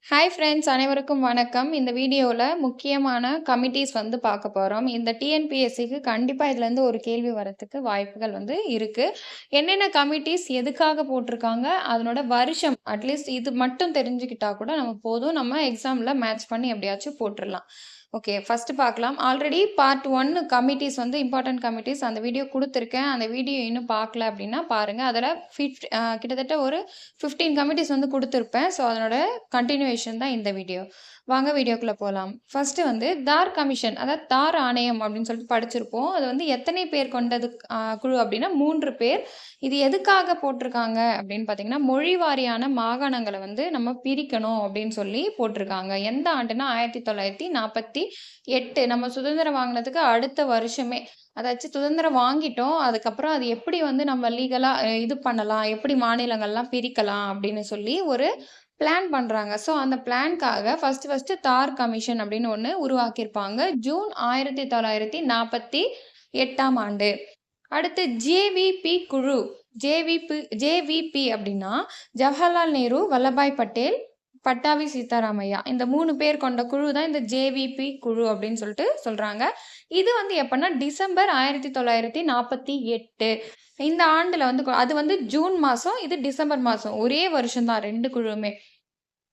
Hi friends அனைவருக்கும் வணக்கம். இந்த வீடியோல முக்கியமான கமிட்டீஸ் வந்து பார்க்க போறோம். இந்த டிஎன்பிஎஸ்சிக்கு கண்டிப்பா இதுலேருந்து ஒரு கேள்வி வரதுக்கு வாய்ப்புகள் வந்து இருக்கு. என்னென்ன கமிட்டீஸ் எதுக்காக போட்டிருக்காங்க? அதனோட வருஷம் அட்லீஸ்ட் இது மட்டும் தெரிஞ்சுக்கிட்டா கூட நம்ம போதும். நம்ம எக்ஸாம்ல மேட்ச் பண்ணி எப்படியாச்சும் போட்டுறலாம். ஓகே, ஃபர்ஸ்ட் பார்க்கலாம். ஆல்ரெடி பார்ட் 1 கமிட்டீஸ் வந்து இம்பார்ட்டன்ட் கமிட்டீஸ் அந்த வீடியோ குடுத்துருக்கேன். அந்த வீடியோ இன்னும் பார்க்கல அப்படின்னா பாருங்க. அதில கிட்டத்தட்ட ஒரு 15 கமிட்டீஸ் வந்து குடுத்துருப்பேன். ஸோ அதனோட கன்டினியூவேஷன் தான் இந்த வீடியோ. வாங்க வீடியோக்குள்ள போலாம். ஃபர்ஸ்ட் வந்து தார் கமிஷன், அதாவது தார் ஆணையம் அப்படின்னு சொல்லிட்டு படிச்சிருப்போம். அது வந்து எத்தனை பேர் கொண்டது குழு அப்படின்னா 3 பேர். இது எதுக்காக போட்டிருக்காங்க அப்படின்னு பார்த்தீங்கன்னா, மொழி வாரியான மாகாணங்கள வந்து நம்ம பிரிக்கணும் அப்படின்னு சொல்லி போட்டிருக்காங்க. எந்த ஆண்டுன்னா 1948 நம்ம சுதந்திரம் வாங்குனதுக்கு அடுத்த வருஷமே. அதாச்சும் சுதந்திரம் வாங்கிட்டோம். அதுக்கப்புறம் அது எப்படி வந்து நம்ம லீகலா இது பண்ணலாம், எப்படி மாநிலங்கள்லாம் பிரிக்கலாம் அப்படின்னு சொல்லி ஒரு பிளான் பண்றாங்க. ஸோ அந்த பிளான்க்காக ஃபர்ஸ்ட் தார் கமிஷன் அப்படின்னு ஒண்ணு உருவாக்கியிருப்பாங்க. ஜூன் 1948ஆம் ஆண்டு. அடுத்து ஜேவிபி குழு. ஜேவிபி அப்படின்னா ஜவஹர்லால் நேரு, வல்லபாய் பட்டேல், பட்டாபி சீதாராமையா. இந்த 3 பேர் கொண்ட குழு தான் இந்த ஜேவிபி குழு அப்படின்னு சொல்லிட்டு சொல்றாங்க. இது வந்து எப்பன்னா டிசம்பர் 1948 இந்த ஆண்டுல வந்து அது வந்து ஜூன் மாசம், இது டிசம்பர் மாசம். ஒரே வருஷம் தான் 2 குழுவுமே.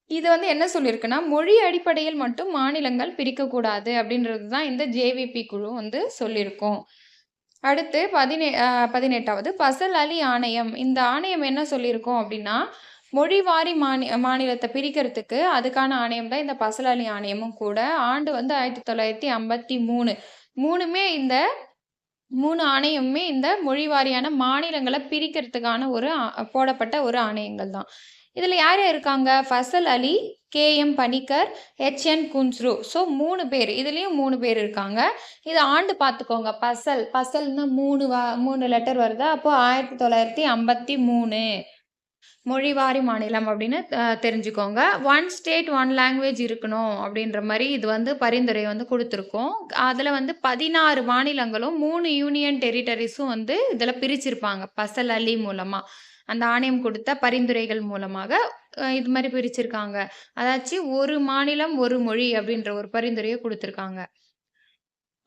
இது வந்து என்ன சொல்லியிருக்குன்னா, மொழி அடிப்படையில் மட்டும் மாநிலங்கள் பிரிக்கக்கூடாது அப்படின்றது தான் இந்த ஜேவிபி குழு வந்து சொல்லியிருக்கும். அடுத்து 18வது பசல் அலி ஆணையம். இந்த ஆணையம் என்ன சொல்லியிருக்கும் அப்படின்னா, மொழிவாரி மாநிலத்த பிரிக்கிறதுக்கு அதுக்கான ஆணையம் தான் இந்த பசல் அலி ஆணையமும் கூட. ஆண்டு வந்து 1953. 3மே இந்த 3 ஆணையமுமே இந்த மொழி வாரியான மாநிலங்கள பிரிக்கிறதுக்கான ஒரு போடப்பட்ட ஒரு ஆணையங்கள் தான். இதுல யார் யார் இருக்காங்க? ஃபசல் அலி, கே.எம். பணிக்கர், எச்.என். குன்ஸ்ரு. ஸோ 3 பேர். இதுலயும் 3 பேர் இருக்காங்க. இது ஆண்டு பார்த்துக்கோங்க. பசல்னா 3 லெட்டர் வருதா? அப்போ 1953 மொழிவாரி மாநிலம் அப்படின்னு தெரிஞ்சுக்கோங்க. 1 ஸ்டேட் 1 லாங்குவேஜ் இருக்கணும் அப்படின்ற மாரி இது வந்து பரிந்துரை வந்து குடுத்துருக்கோம். அதுல வந்து 16 மாநிலங்களும் 3 யூனியன் டெரிட்டரீஸும் வந்து இதுல பிரிச்சிருப்பாங்க. பசல் அலி மூலமா. அந்த ஆணையம் கொடுத்த பரிந்துரைகள் மூலமாக இது மாரி பிரிச்சிருக்காங்க. அதாச்சு ஒரு மாநிலம், ஒரு மொழி அப்படின்ற ஒரு பரிந்துரைய குடுத்துருக்காங்க.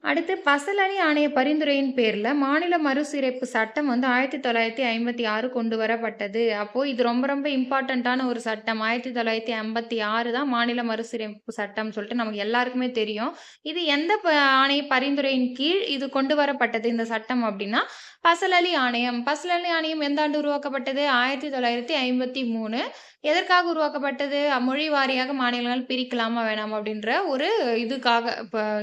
அடுத்து பசல் அலி ஆணைய பரிந்துரையின் பேர்ல மாநில மறுசீரமைப்பு சட்டம் வந்து 1956 கொண்டு வரப்பட்டது. அப்போ இது ரொம்ப ரொம்ப இம்பார்ட்டன்ட்டான ஒரு சட்டம். 1956 தான் மாநில மறுசீரமைப்பு சட்டம்னு சொல்லிட்டு நமக்கு எல்லாருக்குமே தெரியும். இது எந்த ஆணைய பரிந்துரையின் கீழ் இது கொண்டு வரப்பட்டது இந்த சட்டம் அப்படின்னா, பசல் அலி ஆணையம். பசல் அலி ஆணையம் எந்த ஆண்டு உருவாக்கப்பட்டது? 1953. எதற்காக உருவாக்கப்பட்டது? மொழி வாரியாக மாநிலங்கள் பிரிக்கலாமா வேணாமா அப்படின்ற ஒரு இதுக்காக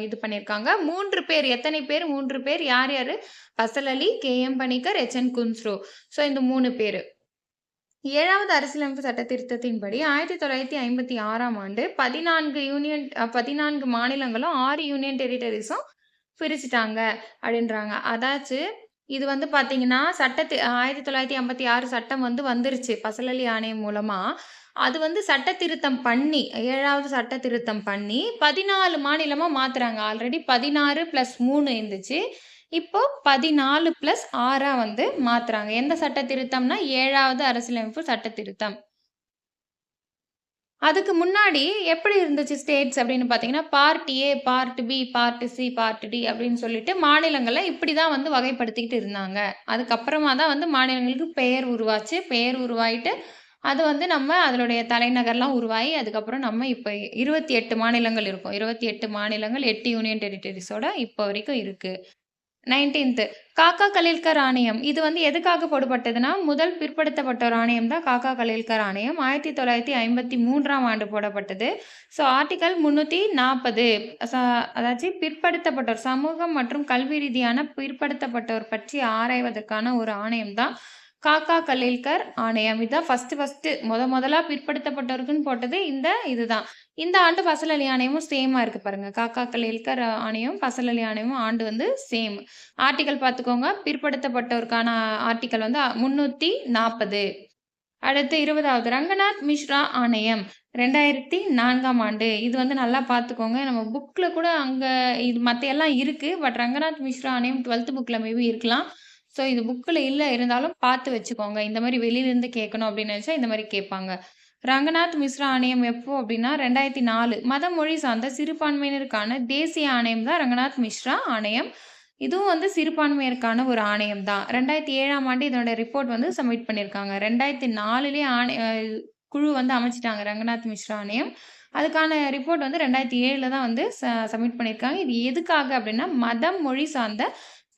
இது பண்ணியிருக்காங்க. 3 பேர். எத்தனை பேர்? 3 பேர். யார் யாரு? ஃபசல் அலி, கே.எம். பணிக்கர், எச்.என். குன்ஸ்ரு. ஸோ இந்த 3 பேரு. 7வது அரசியலமைப்பு சட்ட திருத்தத்தின்படி 1956ஆம் ஆண்டு 14 மாநிலங்களும் 6 யூனியன் டெரிட்டரீஸும் பிரிச்சுட்டாங்க அப்படின்றாங்க. அதாச்சு இது வந்து பார்த்தீங்கன்னா, 1956 சட்டம் வந்து வந்துருச்சு. பசல் அலி ஆணையம் மூலமா. அது வந்து சட்ட திருத்தம் பண்ணி 7வது சட்ட திருத்தம் பண்ணி 14 மாநிலமா மாத்துறாங்க. ஆல்ரெடி 16+3 இருந்துச்சு. இப்போ 14+6ஆ வந்து மாத்துறாங்க. எந்த சட்ட திருத்தம்னா 7வது அரசியலமைப்பு சட்ட திருத்தம். அதுக்கு முன்னாடி எப்படி இருந்துச்சு ஸ்டேட்ஸ் அப்படின்னு பார்த்தீங்கன்னா, part A, part B, part C, part D அப்படின்னு சொல்லிட்டு மாநிலங்கள இப்படி தான் வந்து வகைப்படுத்திக்கிட்டு இருந்தாங்க. அதுக்கப்புறமா தான் வந்து மாநிலங்களுக்கு பெயர் உருவாச்சு. பெயர் உருவாயிட்டு, அது வந்து நம்ம அதனுடைய தலைநகர்லாம் உருவாகி, அதுக்கப்புறம் நம்ம இப்ப 28 மாநிலங்கள் இருக்கும். 28 மாநிலங்கள், 8 யூனியன் டெரிட்டரீஸோட இப்போ வரைக்கும் இருக்கு. 19த் காக்கா கலேல்கர் ஆணையம். இது வந்து எதுக்காக போடப்பட்டதுன்னா, முதல் பிற்படுத்தப்பட்டோர் ஆணையம் தான் காக்கா கலேல்கர் ஆணையம். 1953ஆம் ஆண்டு போடப்பட்டது. ஸோ ஆர்டிகல் 340 அதாச்சு பிற்படுத்தப்பட்டோர் சமூகம் மற்றும் கல்வி ரீதியான பிற்படுத்தப்பட்டோர் பற்றி ஆராய்வதற்கான ஒரு ஆணையம் தான் காக்கா கலேல்கர் ஆணையம். இதான் ஃபர்ஸ்ட் முதலா பிற்படுத்தப்பட்டோருக்குன்னு போட்டது இதுதான். இந்த ஆண்டு பசல் அலி ஆணையமும் சேமா இருக்கு பாருங்க. காக்கா கலேல்கர் ஆணையம், பசல் அலி ஆணையமும் ஆண்டு வந்து சேம். ஆர்டிகல் பார்த்துக்கோங்க. பிற்படுத்தப்பட்டோருக்கான ஆர்டிகல் வந்து 340. அடுத்து 20வது ரங்கநாத் மிஸ்ரா ஆணையம் 2004ஆம் ஆண்டு. இது வந்து நல்லா பார்த்துக்கோங்க. நம்ம புக்ல கூட அங்க இது மத்த எல்லாம் இருக்கு. பட் ரங்கநாத் மிஸ்ரா ஆணையம் 12th புக்ல மேபி இருக்கலாம். ஸோ இது புக்ல இல்ல இருந்தாலும் பார்த்து வச்சுக்கோங்க. இந்த மாரி வெளியிலருந்து கேட்கணும் அப்படின்னு நெனச்சா இந்த மாரி கேட்பாங்க. ரங்கநாத் மிஸ்ரா ஆணையம் எப்போ அப்படின்னா 2004. மத மொழி சார்ந்த சிறுபான்மையினருக்கான தேசிய ஆணையம் தான் ரங்கநாத் மிஸ்ரா ஆணையம். இதுவும் வந்து சிறுபான்மையருக்கான ஒரு ஆணையம் தான். 2007ஆம் ஆண்டு இதனோட ரிப்போர்ட் வந்து சப்மிட் பண்ணியிருக்காங்க. 2004லயே குழு வந்து அமைச்சுட்டாங்க ரங்கநாத் மிஸ்ரா ஆணையம். அதுக்கான ரிப்போர்ட் வந்து 2007ல தான் வந்து சப்மிட் பண்ணியிருக்காங்க. இது எதுக்காக அப்படின்னா, மதம், மொழி சார்ந்த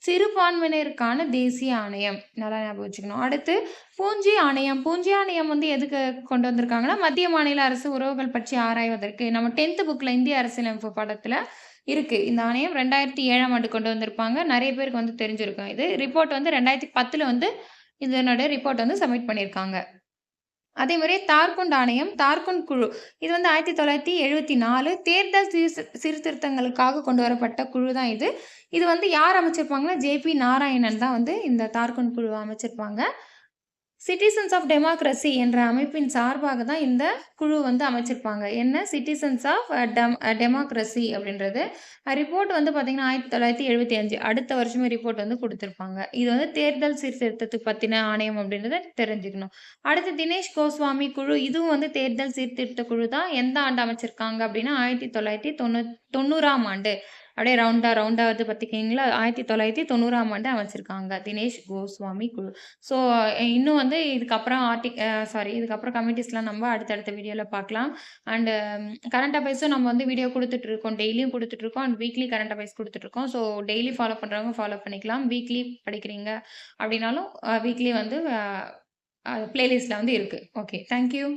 சிறுபான்மையினருக்கான தேசிய ஆணையம். நல்லா ஞாபகம் வச்சுக்கணும். அடுத்து பூஞ்சி ஆணையம். பூஞ்சி ஆணையம் வந்து எதுக்கு கொண்டு வந்திருக்காங்கன்னா, மத்திய, மாநில அரசு உறவுகள் பற்றி ஆராய்வதற்கு. நம்ம 10th புக்ல இந்திய அரசியலமைப்பு பாடத்துல இருக்கு. இந்த ஆணையம் 2007ஆம் ஆண்டு கொண்டு வந்திருப்பாங்க. நெறைய பேருக்கு வந்து தெரிஞ்சிருக்கும் இது. ரிப்போர்ட் வந்து 2010ல வந்து இதனோட ரிப்போர்ட் வந்து சப்மிட் பண்ணியிருக்காங்க. அதே மாரி தார்குண்ட் ஆணையம், தார்குண்ட் குழு. இது வந்து 1974 தேர்தல் சீர்திருத்தங்களுக்காக கொண்டு வரப்பட்ட குழு தான் இது. இது வந்து யார் அமைச்சிருப்பாங்கன்னா, ஜே.பி. நாராயணன் தான் வந்து இந்த தார்குண்ட் குழுவ அமைச்சிருப்பாங்க. சிட்டிசன்ஸ் ஆஃப் டெமோக்ரசி என்ற அமைப்பின் சார்பாக தான் இந்த குழு வந்து அமைச்சிருப்பாங்க. என்ன சிட்டிசன்ஸ் ஆஃப் டெமோக்ரசி அப்படின்றது. ரிப்போர்ட் வந்து பார்த்தீங்கன்னா, 1975 அடுத்த வருஷமே ரிப்போர்ட் வந்து குடுத்திருப்பாங்க. இது வந்து தேர்தல் சீர்திருத்தத்துக்கு பத்தின ஆணையம் அப்படின்றத தெரிஞ்சுக்கணும். அடுத்து தினேஷ் கோஸ்வாமி குழு. இதுவும் வந்து தேர்தல் சீர்திருத்த குழு தான். எந்த ஆண்டு அமைச்சிருக்காங்க அப்படின்னா, 1990ஆம் ஆண்டு. அப்படியே ரவுண்டா வந்து பாத்துக்கிங்களா, 1990ஆம் ஆண்டு அமைச்சிருக்காங்க. தினேஷ் கோஸ்வாமி குழு. ஸோ இன்னும் வந்து இதுக்கப்புறம் இதுக்கப்புறம் கமிட்டீஸ்லாம் நம்ம அடுத்தடுத்த வீடியோல பார்க்கலாம். அண்ட் கரண்ட் அஃபேர்ஸும் நம்ம வந்து வீடியோ குடுத்துட்டு இருக்கோம். டெய்லியும் குடுத்துட்டு இருக்கோம். அண்ட் வீக்லி கரண்ட் அஃபேர்ஸ் குடுத்துட்டு இருக்கோம். ஸோ டெய்லி ஃபாலோ பண்றவங்க ஃபாலோ பண்ணிக்கலாம். வீக்லி படிக்கிறீங்க அப்படின்னாலும் வீக்லி வந்து பிளேலிஸ்ட்ல வந்து இருக்கு. ஓகே. Thank you.